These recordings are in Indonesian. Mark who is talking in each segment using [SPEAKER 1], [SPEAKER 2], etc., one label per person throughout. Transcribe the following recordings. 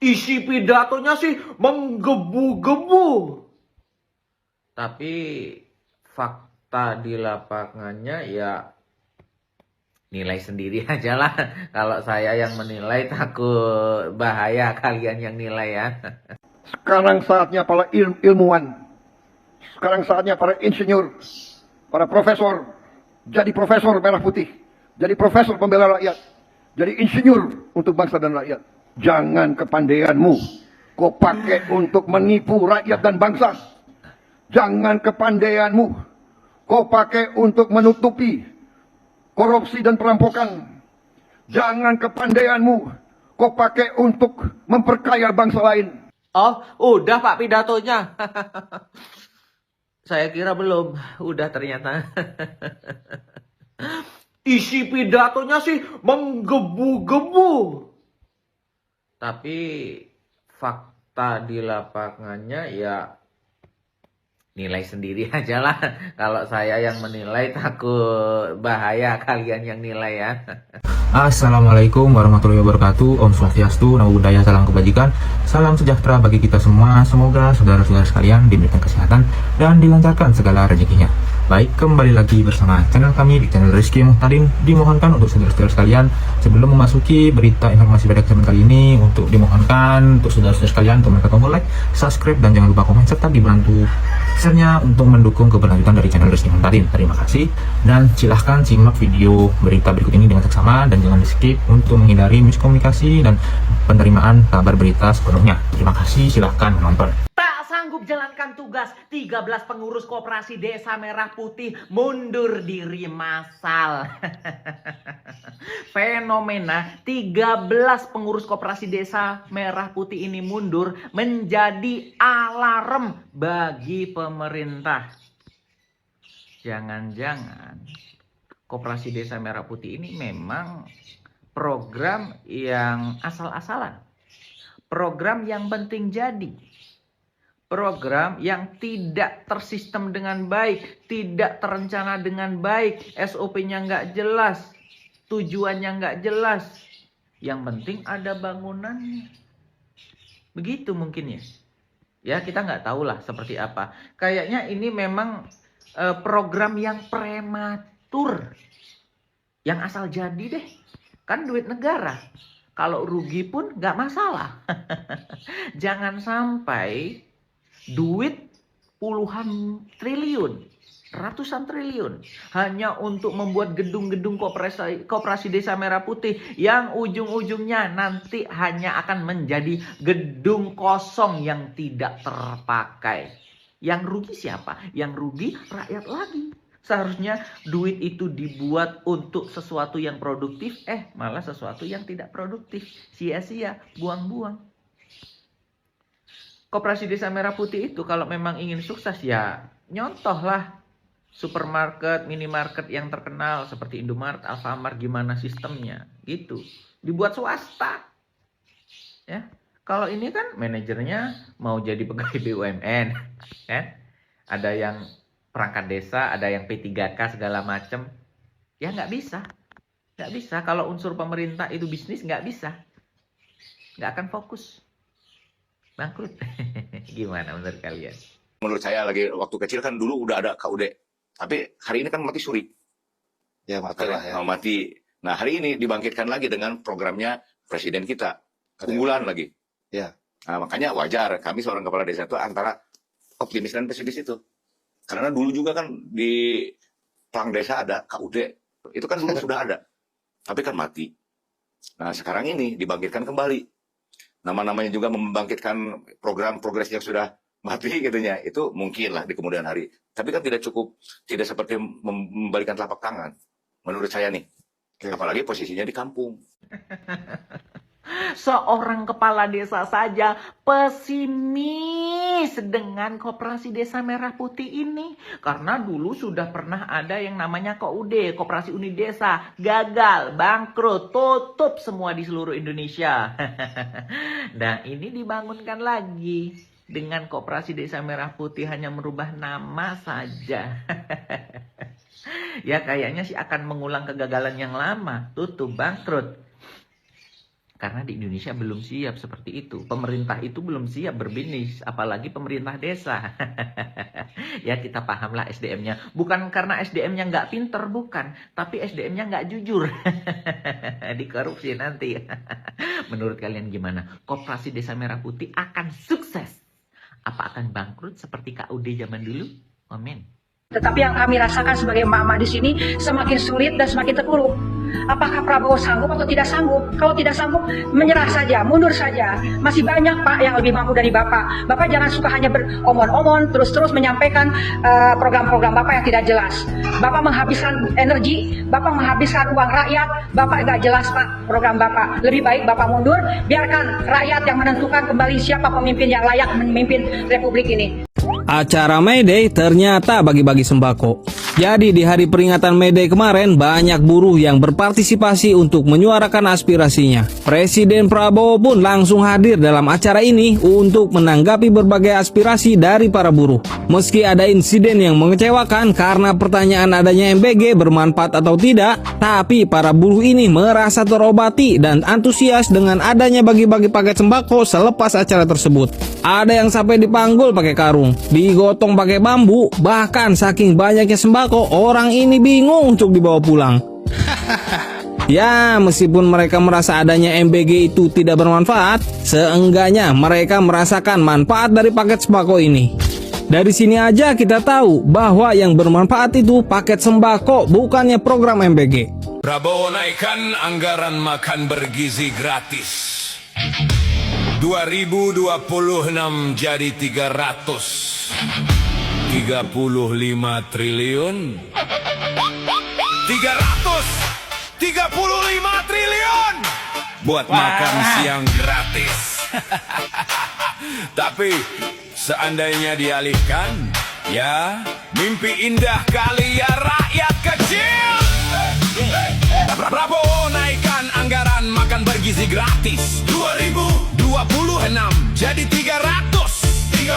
[SPEAKER 1] Isi pidatonya sih menggebu-gebu. Tapi fakta di lapangannya ya nilai sendiri aja lah. Kalau saya yang menilai takut bahaya kalian yang nilai ya.
[SPEAKER 2] Sekarang saatnya para ilmuwan, sekarang saatnya para insinyur, para profesor, jadi profesor merah putih, jadi profesor pembela rakyat, jadi insinyur untuk bangsa dan rakyat. Jangan kepandaianmu kau pakai untuk menipu rakyat dan bangsa. Jangan kepandaianmu kau pakai untuk menutupi korupsi dan perampokan. Jangan kepandaianmu kau pakai untuk memperkaya bangsa lain.
[SPEAKER 1] Oh, udah Pak pidatonya. Saya kira belum. Udah ternyata. Isi pidatonya sih menggebu-gebu. Tapi fakta di lapangannya ya nilai sendiri aja lah. Kalau saya yang menilai takut bahaya kalian yang nilai ya.
[SPEAKER 3] Assalamualaikum warahmatullahi wabarakatuh. Om Swastiastu, Namo Buddhaya, salam kebajikan, salam sejahtera bagi kita semua. Semoga saudara-saudara sekalian diberikan kesehatan dan dilancarkan segala rezekinya. Baik, kembali lagi bersama channel kami di channel Rizky Muhtadin. Dimohonkan untuk saudara-saudara sekalian, sebelum memasuki berita informasi pada kesempatan kali ini, untuk dimohonkan untuk saudara-saudara sekalian untuk menekan tombol like, subscribe, dan jangan lupa komen serta dibantu share-nya untuk mendukung keberlanjutan dari channel Rizky Muhtadin. Terima kasih, dan silahkan simak video berita berikut ini dengan seksama dan jangan di skip untuk menghindari miskomunikasi dan penerimaan kabar berita sepenuhnya. Terima kasih, silahkan menonton.
[SPEAKER 1] Tak sanggup jalankan tugas, 13 pengurus koperasi desa Merah Putih mundur diri massal. Fenomena 13 pengurus koperasi desa Merah Putih ini mundur menjadi alarm bagi pemerintah. Jangan-jangan koperasi desa Merah Putih ini memang program yang asal-asalan. Program yang penting jadi. Program yang tidak tersistem dengan baik, tidak terencana dengan baik, SOP-nya nggak jelas, tujuannya nggak jelas. Yang penting ada bangunannya. Begitu mungkin ya. Ya kita nggak tahu lah seperti apa. Kayaknya ini memang program yang prematur. Yang asal jadi deh. Kan duit negara. Kalau rugi pun nggak masalah. Jangan sampai duit puluhan triliun, ratusan triliun hanya untuk membuat gedung-gedung koperasi desa Merah Putih yang ujung-ujungnya nanti hanya akan menjadi gedung kosong yang tidak terpakai. Yang rugi siapa? Yang rugi rakyat lagi. Seharusnya duit itu dibuat untuk sesuatu yang produktif, malah sesuatu yang tidak produktif. Sia-sia, buang-buang. Koperasi Desa Merah Putih itu kalau memang ingin sukses ya nyontohlah supermarket, minimarket yang terkenal seperti Indomaret, Alfamart, gimana sistemnya gitu. Dibuat swasta. Ya. Kalau ini kan manajernya mau jadi pegawai BUMN, kan? Ada yang perangkat desa, ada yang P3K segala macam. Ya nggak bisa. Nggak bisa. Kalau unsur pemerintah itu bisnis nggak bisa. Nggak akan fokus. Bangkrut. Gimana menurut kalian?
[SPEAKER 4] Menurut saya lagi waktu kecil kan dulu udah ada KUD. Tapi hari ini kan mati suri.
[SPEAKER 5] Ya mati lah ya.
[SPEAKER 4] Mati. Nah hari ini dibangkitkan lagi dengan programnya presiden kita. Unggulan lagi.
[SPEAKER 5] Ya.
[SPEAKER 4] Nah, makanya wajar kami seorang kepala desa itu antara optimis dan pesimis itu. Karena dulu juga kan di Pelang Desa ada KUD. Itu kan dulu sudah ada. Tapi kan mati. Nah sekarang ini dibangkitkan kembali. Nama-namanya juga membangkitkan program progres yang sudah mati gitunya. Itu mungkin lah di kemudian hari. Tapi kan tidak cukup, tidak seperti membalikan telapak tangan. Menurut saya nih. Apalagi posisinya di kampung.
[SPEAKER 1] Seorang kepala desa saja pesimis dengan koperasi desa Merah Putih ini. Karena dulu sudah pernah ada yang namanya KUD, Koperasi Uni Desa. Gagal, bangkrut, tutup semua di seluruh Indonesia. Nah ini dibangunkan lagi. Dengan koperasi desa Merah Putih hanya merubah nama saja. Ya kayaknya sih akan mengulang kegagalan yang lama, tutup, bangkrut. Karena di Indonesia belum siap seperti itu. Pemerintah itu belum siap berbisnis, apalagi pemerintah desa. Ya kita pahamlah SDM-nya. Bukan karena SDM-nya nggak pinter, bukan. Tapi SDM-nya nggak jujur. Dikorupsi nanti. Menurut kalian gimana? Koperasi Desa Merah Putih akan sukses? Apa akan bangkrut seperti KUD zaman dulu? Amin.
[SPEAKER 6] Tetapi yang kami rasakan sebagai emak-emak di sini semakin sulit dan semakin terpuruk. Apakah Prabowo sanggup atau tidak sanggup? Kalau tidak sanggup, menyerah saja, mundur saja. Masih banyak Pak yang lebih mampu dari Bapak. Bapak jangan suka hanya beromon-omon, terus-terus menyampaikan program-program Bapak yang tidak jelas. Bapak menghabiskan energi, Bapak menghabiskan uang rakyat, Bapak nggak jelas Pak program Bapak. Lebih baik Bapak mundur, biarkan rakyat yang menentukan kembali siapa pemimpin yang layak memimpin Republik ini.
[SPEAKER 7] Acara May Day ternyata bagi-bagi sembako. Jadi di hari peringatan May Day kemarin banyak buruh yang berpartisipasi untuk menyuarakan aspirasinya. Presiden Prabowo pun langsung hadir dalam acara ini untuk menanggapi berbagai aspirasi dari para buruh. Meski ada insiden yang mengecewakan karena pertanyaan adanya MBG bermanfaat atau tidak, tapi para buruh ini merasa terobati dan antusias dengan adanya bagi-bagi paket sembako selepas acara tersebut. Ada yang sampai dipanggul pakai karung, digotong pakai bambu, bahkan saking banyaknya sembako, orang ini bingung untuk dibawa pulang. Ya, meskipun mereka merasa adanya MBG itu tidak bermanfaat, seenggaknya mereka merasakan manfaat dari paket sembako ini. Dari sini aja kita tahu bahwa yang bermanfaat itu paket sembako, bukannya program MBG.
[SPEAKER 8] Prabowo naikkan anggaran makan bergizi gratis. 2026 jadi 335 triliun. 335 triliun buat makan siang gratis. Tapi seandainya dialihkan, ya mimpi indah kali ya rakyat kecil. Prabowo naikkan anggaran makan bergizi gratis 2026 jadi 335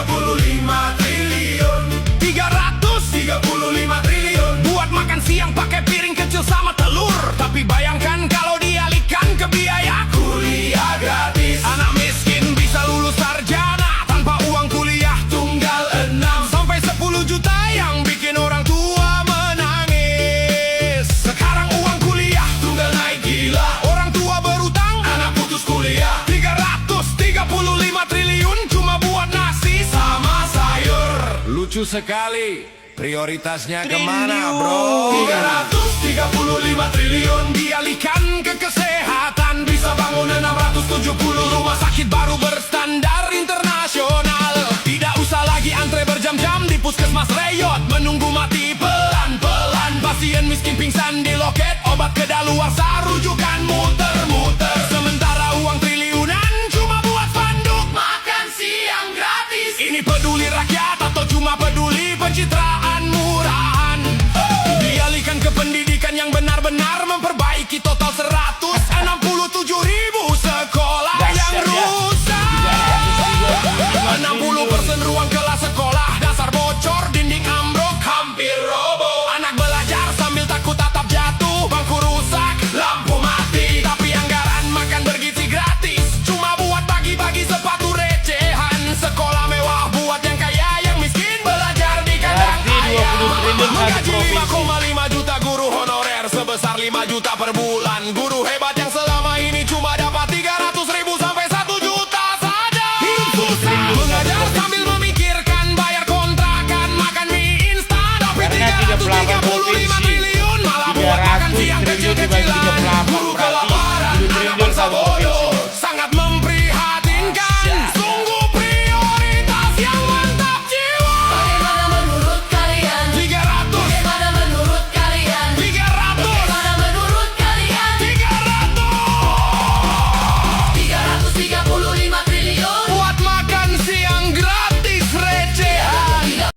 [SPEAKER 8] triliun. 335 triliun buat makan siang pakai piring kecil sama telur. Tapi bayangkan kalau dialihkan ke biaya kuliah gratis. Anak miskin bisa lulus sarjana tanpa uang kuliah tunggal 6 sampai 10 juta yang bikin orang tua menangis. Sekarang uang kuliah tunggal naik gila, orang tua berutang, anak putus kuliah. 335 triliun cuma buat nasi sama sayur. Lucu sekali. Prioritasnya kemana, bro? 335 triliun dialihkan ke kesehatan, bisa bangun 670 rumah sakit baru berstandar internasional. Tidak usah lagi antre berjam-jam di puskesmas reyot, menunggu mati pelan-pelan. Pasien miskin pingsan di loket, obat kedaluarsa rujukan muter-muter. Sementara uang triliunan cuma buat spanduk makan siang gratis. Ini peduli rakyat atau cuma peduli pencitraan?